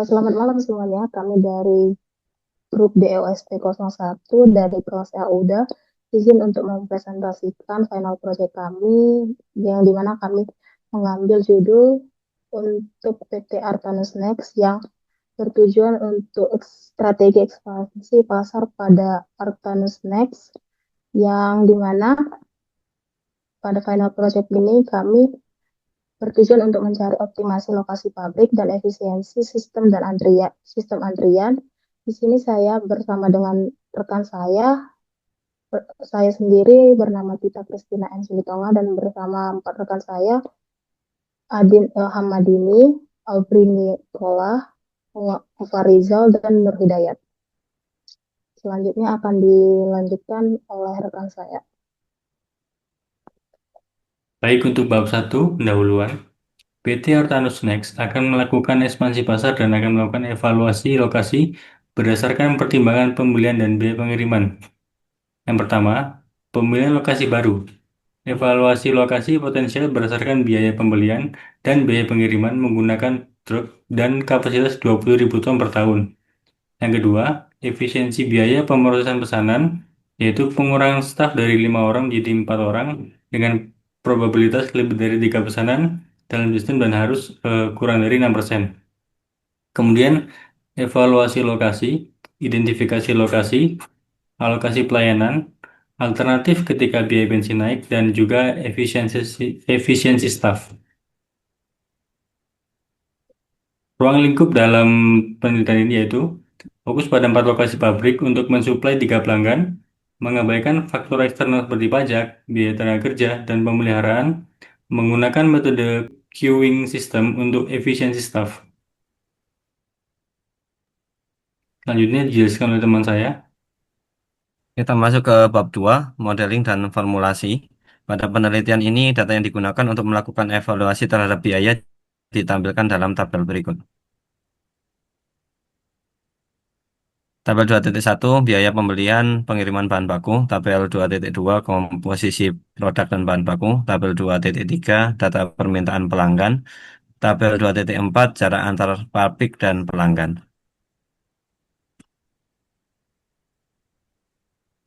Selamat malam semuanya. Kami dari grup DOSP 01 dari kelas Auda izin untuk mempresentasikan final project kami yang dimana kami mengambil judul untuk PT Artanus Next yang bertujuan untuk strategi ekspansi pasar pada Artanus Next yang dimana pada final project ini kami bertujuan untuk mencari optimasi lokasi pabrik dan efisiensi sistem antrian. Di sini saya bersama dengan rekan saya sendiri bernama Tita Kristina M. Silitonga dan bersama empat rekan saya, Adin Ilham Madini, Aubri Nikola, Farizal, dan Nur Hidayat. Selanjutnya akan dilanjutkan oleh rekan saya. Baik untuk bab satu pendahuluan, PT Artanus Next akan melakukan ekspansi pasar dan akan melakukan evaluasi lokasi berdasarkan pertimbangan pembelian dan biaya pengiriman. Yang pertama, pemilihan lokasi baru. Evaluasi lokasi potensial berdasarkan biaya pembelian dan biaya pengiriman menggunakan truk dan kapasitas 20.000 ton per tahun. Yang kedua, efisiensi biaya pemrosesan pesanan, yaitu pengurangan staf dari 5 orang menjadi 4 orang dengan probabilitas lebih dari 3 pesanan dalam sistem dan harus kurang dari 6%. Kemudian, evaluasi lokasi, identifikasi lokasi, alokasi pelayanan, alternatif ketika biaya bensin naik, dan juga efisiensi staf. Ruang lingkup dalam penelitian ini yaitu fokus pada 4 lokasi pabrik untuk mensuplai 3 pelanggan, mengabaikan faktor eksternal seperti pajak, biaya tenaga kerja, dan pemeliharaan, menggunakan metode queuing system untuk efisiensi staf. Selanjutnya dijelaskan oleh teman saya. Kita masuk ke bab 2, modeling dan formulasi. Pada penelitian ini, data yang digunakan untuk melakukan evaluasi terhadap biaya ditampilkan dalam tabel berikut. Tabel 2.1, biaya pembelian pengiriman bahan baku. Tabel 2.2, komposisi produk dan bahan baku. Tabel 2.3, data permintaan pelanggan. Tabel 2.4, jarak antar pabrik dan pelanggan.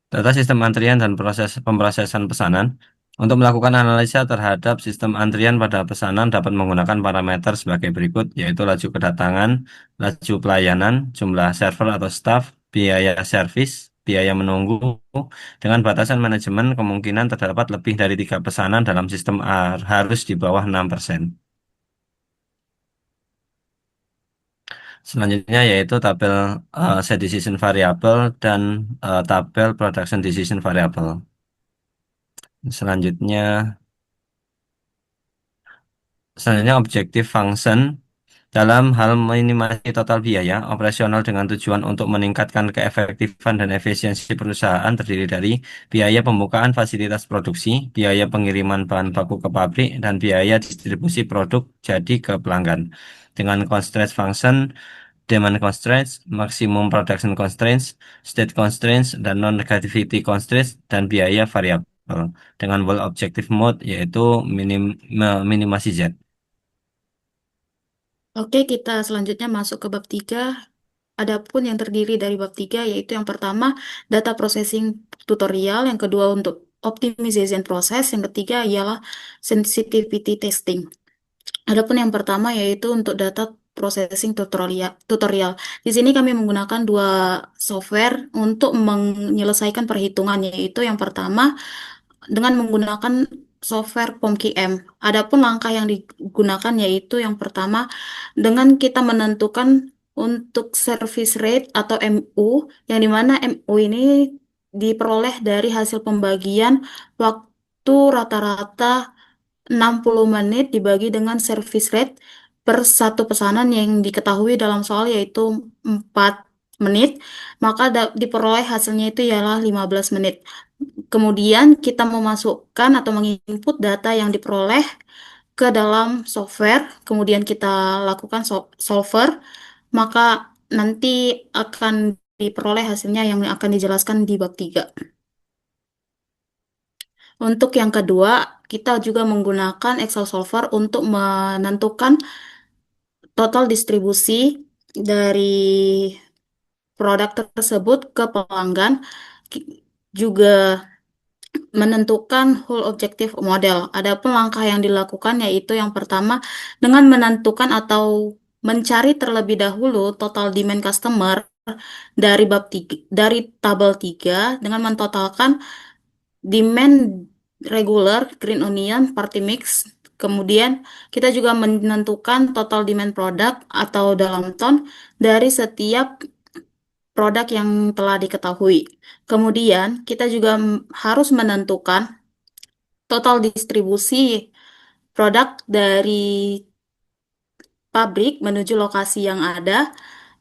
Data sistem antrian dan proses pemrosesan pesanan. Untuk melakukan analisa terhadap sistem antrian pada pesanan dapat menggunakan parameter sebagai berikut, yaitu laju kedatangan, laju pelayanan, jumlah server atau staff, biaya servis, biaya menunggu. Dengan batasan manajemen, kemungkinan terdapat lebih dari 3 pesanan dalam sistem harus di bawah 6%. Selanjutnya yaitu tabel set decision variable dan tabel production decision variable. Selanjutnya, selanjutnya objective function dalam hal minimasi total biaya operasional dengan tujuan untuk meningkatkan keefektifan dan efisiensi perusahaan terdiri dari biaya pembukaan fasilitas produksi, biaya pengiriman bahan baku ke pabrik, dan biaya distribusi produk jadi ke pelanggan. Dengan constraint function, demand constraints, maximum production constraints, state constraints, dan non-negativity constraints, dan biaya variabel. Dengan well objective mode yaitu minimasi Z. Oke, kita selanjutnya masuk ke bab 3. Adapun yang terdiri dari bab 3 yaitu yang pertama data processing tutorial, yang kedua untuk optimization process, yang ketiga ialah sensitivity testing. Adapun yang pertama yaitu untuk data processing tutorial. Di sini kami menggunakan dua software untuk menyelesaikan perhitungan, yaitu yang pertama dengan menggunakan software POMQM. Adapun langkah yang digunakan yaitu yang pertama dengan kita menentukan untuk service rate atau MU, yang dimana MU ini diperoleh dari hasil pembagian waktu rata-rata 60 menit dibagi dengan service rate per satu pesanan yang diketahui dalam soal yaitu 4 menit, maka diperoleh hasilnya itu ialah 15 menit. Kemudian kita memasukkan atau menginput data yang diperoleh ke dalam software, kemudian kita lakukan solver, maka nanti akan diperoleh hasilnya yang akan dijelaskan di bab 3. Untuk yang kedua, kita juga menggunakan Excel solver untuk menentukan total distribusi dari produk tersebut ke pelanggan, juga menentukan whole objective model. Adapun langkah yang dilakukan yaitu yang pertama dengan menentukan atau mencari terlebih dahulu total demand customer dari bab 3, dari tabel 3 dengan mentotalkan demand regular, green onion, party mix. Kemudian kita juga menentukan total demand produk atau dalam ton dari setiap produk yang telah diketahui. Kemudian kita juga harus menentukan total distribusi produk dari pabrik menuju lokasi yang ada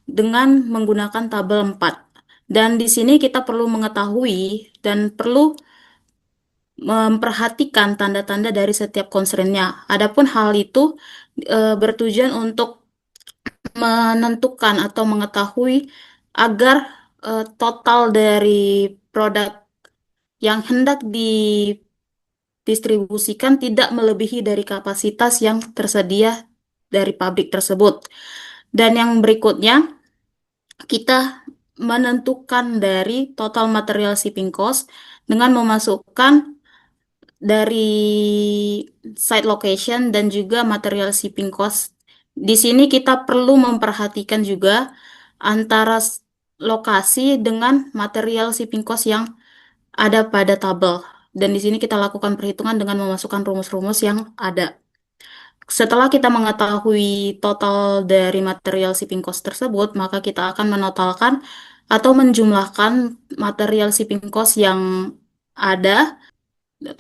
dengan menggunakan tabel 4. Dan di sini kita perlu mengetahui dan perlu memperhatikan tanda-tanda dari setiap constraint-nya. Adapun hal itu bertujuan untuk menentukan atau mengetahui agar total dari produk yang hendak didistribusikan tidak melebihi dari kapasitas yang tersedia dari pabrik tersebut. Dan yang berikutnya, kita menentukan dari total material shipping cost dengan memasukkan dari site location dan juga material shipping cost. Di sini kita perlu memperhatikan juga antara lokasi dengan material shipping cost yang ada pada tabel. Dan di sini kita lakukan perhitungan dengan memasukkan rumus-rumus yang ada. Setelah kita mengetahui total dari material shipping cost tersebut, maka kita akan menotalkan atau menjumlahkan material shipping cost yang ada.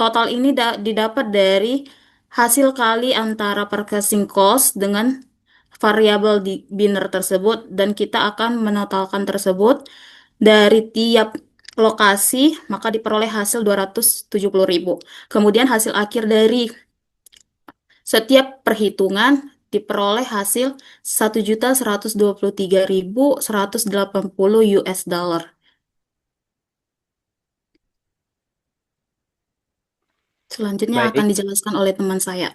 Total ini didapat dari hasil kali antara purchasing cost dengan variabel di biner tersebut, dan kita akan menotalkan tersebut dari tiap lokasi, maka diperoleh hasil 270.000. Kemudian hasil akhir dari setiap perhitungan diperoleh hasil 1.123.180 US dollar. Selanjutnya akan Baik, dijelaskan oleh teman saya.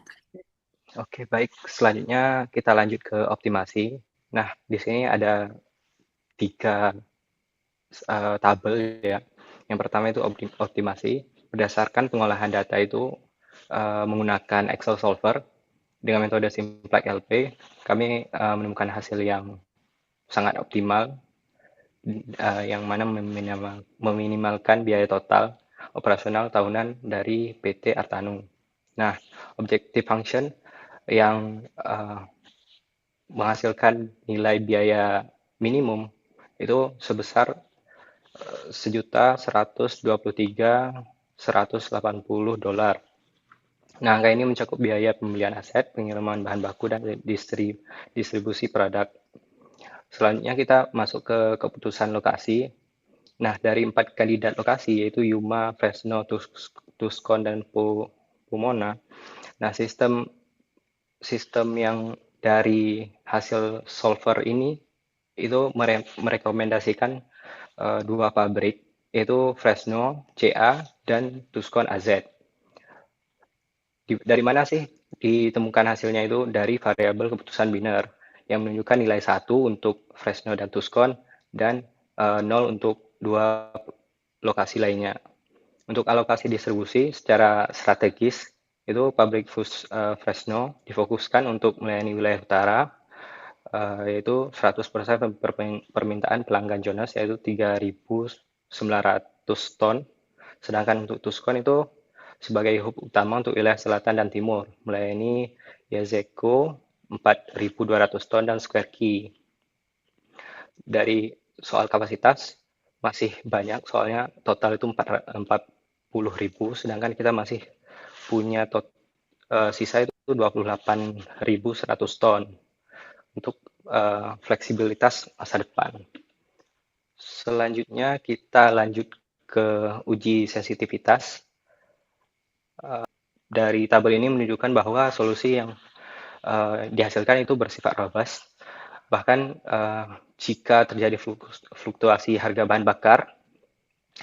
oke, baik. Selanjutnya kita lanjut ke optimasi. Nah, di sini ada 3 tabel ya. Yang pertama itu optimasi. Berdasarkan pengolahan data itu menggunakan Excel Solver dengan metode Simplex LP, kami menemukan hasil yang sangat optimal, yang mana meminimalkan biaya total operasional tahunan dari PT Artanu. Nah, objective function yang menghasilkan nilai biaya minimum itu sebesar 1.123.180 dolar. Nah, angka ini mencakup biaya pembelian aset, pengiriman bahan baku, dan distribusi produk. Selanjutnya kita masuk ke keputusan lokasi. Nah, dari 4 kandidat lokasi, yaitu Yuma, Fresno, Tucson, dan Pomona. Nah, sistem yang dari hasil solver ini itu merekomendasikan 2 pabrik, yaitu Fresno CA dan Tucson AZ. Dari mana sih ditemukan hasilnya? Itu dari variabel keputusan biner yang menunjukkan nilai 1 untuk Fresno dan Tucson dan 0 untuk 2 lokasi lainnya. Untuk alokasi distribusi secara strategis, itu pabrik Fresno difokuskan untuk melayani wilayah utara, yaitu 100% permintaan pelanggan Jonas, yaitu 3.900 ton. Sedangkan untuk Tucson itu sebagai hub utama untuk wilayah selatan dan timur, melayani Yazeko 4.200 ton dan Square Key. Dari soal kapasitas masih banyak, soalnya total itu 40.000, sedangkan kita masih punya sisa itu 28.100 ton untuk fleksibilitas masa depan. Selanjutnya kita lanjut ke uji sensitivitas. Dari tabel ini menunjukkan bahwa solusi yang dihasilkan itu bersifat robust. Bahkan jika terjadi fluktuasi harga bahan bakar,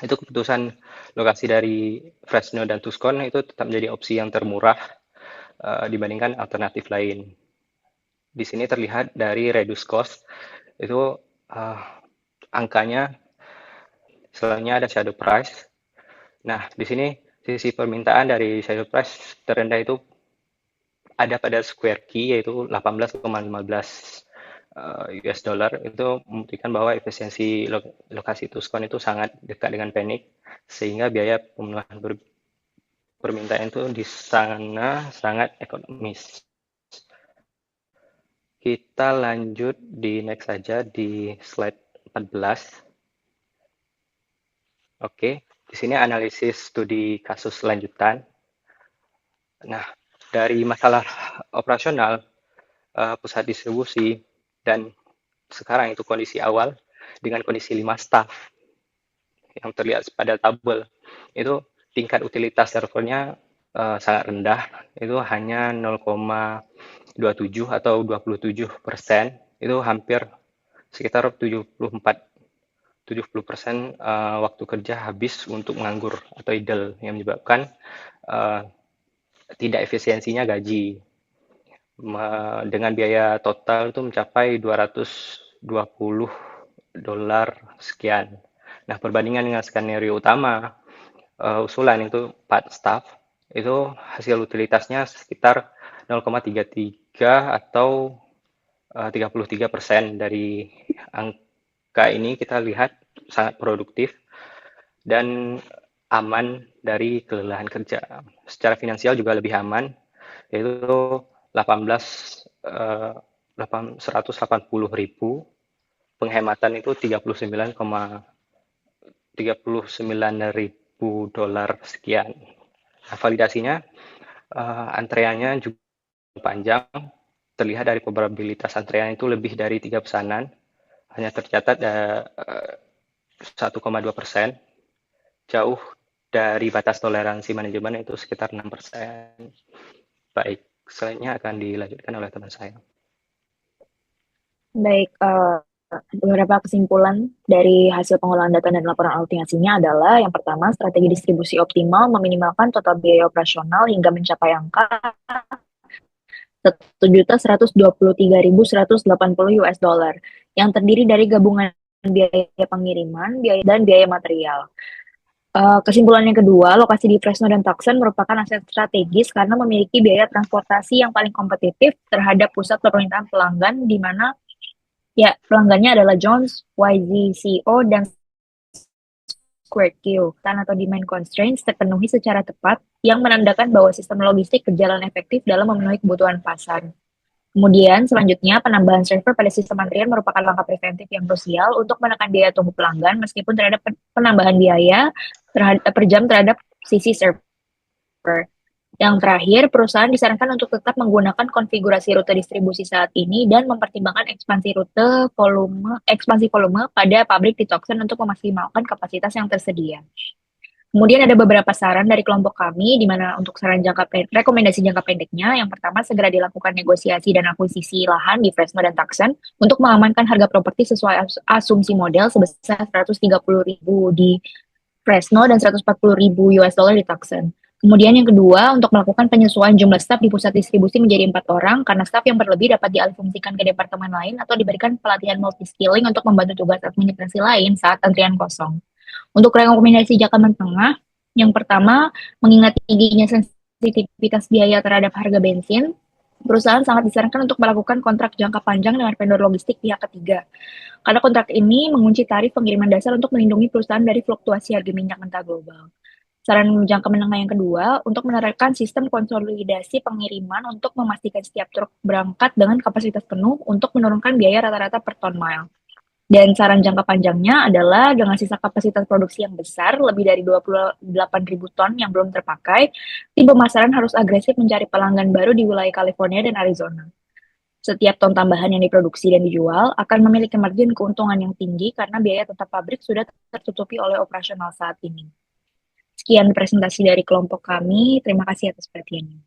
itu keputusan lokasi dari Fresno dan Tucson itu tetap menjadi opsi yang termurah dibandingkan alternatif lain. Di sini terlihat dari reduce cost Itu angkanya selanjutnya ada shadow price. Nah, di sini sisi permintaan dari shadow price terendah itu ada pada square key yaitu 18,15 US dollar. Itu membuktikan bahwa efisiensi lokasi Tuskon itu sangat dekat dengan Phoenix, sehingga biaya pemenuhan permintaan itu di sana sangat ekonomis. Kita lanjut di next saja di slide 14. Oke, di sini analisis studi kasus lanjutan. Nah, dari masalah operasional pusat distribusi dan sekarang itu kondisi awal dengan kondisi 5 staff yang terlihat pada tabel, itu tingkat utilitas servernya sangat rendah, itu hanya 0,27 atau 27%, itu hampir sekitar 70% waktu kerja habis untuk menganggur atau idle, yang menyebabkan tidak efisiensinya gaji. Dengan biaya total itu mencapai $220 sekian. Nah, perbandingan dengan skenario utama usulan itu 4 staff, itu hasil utilitasnya sekitar 0,33 atau 33% dari angka ini kita lihat sangat produktif dan aman dari kelelahan kerja. Secara finansial juga lebih aman, yaitu 180.000, penghematan itu 39.000 dolar sekian. Nah, validasinya antreannya juga panjang, terlihat dari probabilitas antrean itu lebih dari 3 pesanan, hanya tercatat 1,2%, jauh dari batas toleransi manajemen itu sekitar 6%. Baik, selanjutnya akan dilanjutkan oleh teman saya. Baik, beberapa kesimpulan dari hasil pengolahan data dan laporan optimasinya adalah yang pertama, strategi distribusi optimal meminimalkan total biaya operasional hingga mencapai angka $1.123.180 yang terdiri dari gabungan biaya pengiriman, biaya dan biaya material. Kesimpulan yang kedua, lokasi di Fresno dan Tucson merupakan aset strategis karena memiliki biaya transportasi yang paling kompetitif terhadap pusat permintaan pelanggan, di mana ya pelanggannya adalah Jones, YZCO, dan Square Q. Atau demand constraints terpenuhi secara tepat yang menandakan bahwa sistem logistik berjalan efektif dalam memenuhi kebutuhan pasar. Kemudian selanjutnya penambahan server pada sistem antrian merupakan langkah preventif yang krusial untuk menekan biaya tunggu pelanggan meskipun terhadap penambahan biaya per jam terhadap sisi server. Yang terakhir, perusahaan disarankan untuk tetap menggunakan konfigurasi rute distribusi saat ini dan mempertimbangkan ekspansi volume pada pabrik di Tucson untuk memaksimalkan kapasitas yang tersedia. Kemudian ada beberapa saran dari kelompok kami, di mana untuk rekomendasi jangka pendeknya, yang pertama segera dilakukan negosiasi dan akuisisi lahan di Fresno dan Tucson untuk mengamankan harga properti sesuai asumsi model sebesar 130.000 di Fresno dan 140.000 US dollar di Tucson. Kemudian yang kedua, untuk melakukan penyesuaian jumlah staf di pusat distribusi menjadi 4 orang, karena staf yang berlebih dapat dialihfungsikan ke departemen lain atau diberikan pelatihan multi-skilling untuk membantu tugas administrasi lain saat antrian kosong. Untuk rekomendasi jangka menengah, yang pertama, mengingat tingginya sensitivitas biaya terhadap harga bensin, perusahaan sangat disarankan untuk melakukan kontrak jangka panjang dengan vendor logistik pihak ketiga. Karena kontrak ini mengunci tarif pengiriman dasar untuk melindungi perusahaan dari fluktuasi harga minyak mentah global. Saran jangka menengah yang kedua, untuk menerapkan sistem konsolidasi pengiriman untuk memastikan setiap truk berangkat dengan kapasitas penuh untuk menurunkan biaya rata-rata per ton mile. Dan saran jangka panjangnya adalah dengan sisa kapasitas produksi yang besar, lebih dari 28.000 ton yang belum terpakai, tim pemasaran harus agresif mencari pelanggan baru di wilayah California dan Arizona. Setiap ton tambahan yang diproduksi dan dijual akan memiliki margin keuntungan yang tinggi karena biaya tetap pabrik sudah tertutupi oleh operasional saat ini. Sekian presentasi dari kelompok kami. Terima kasih atas perhatiannya.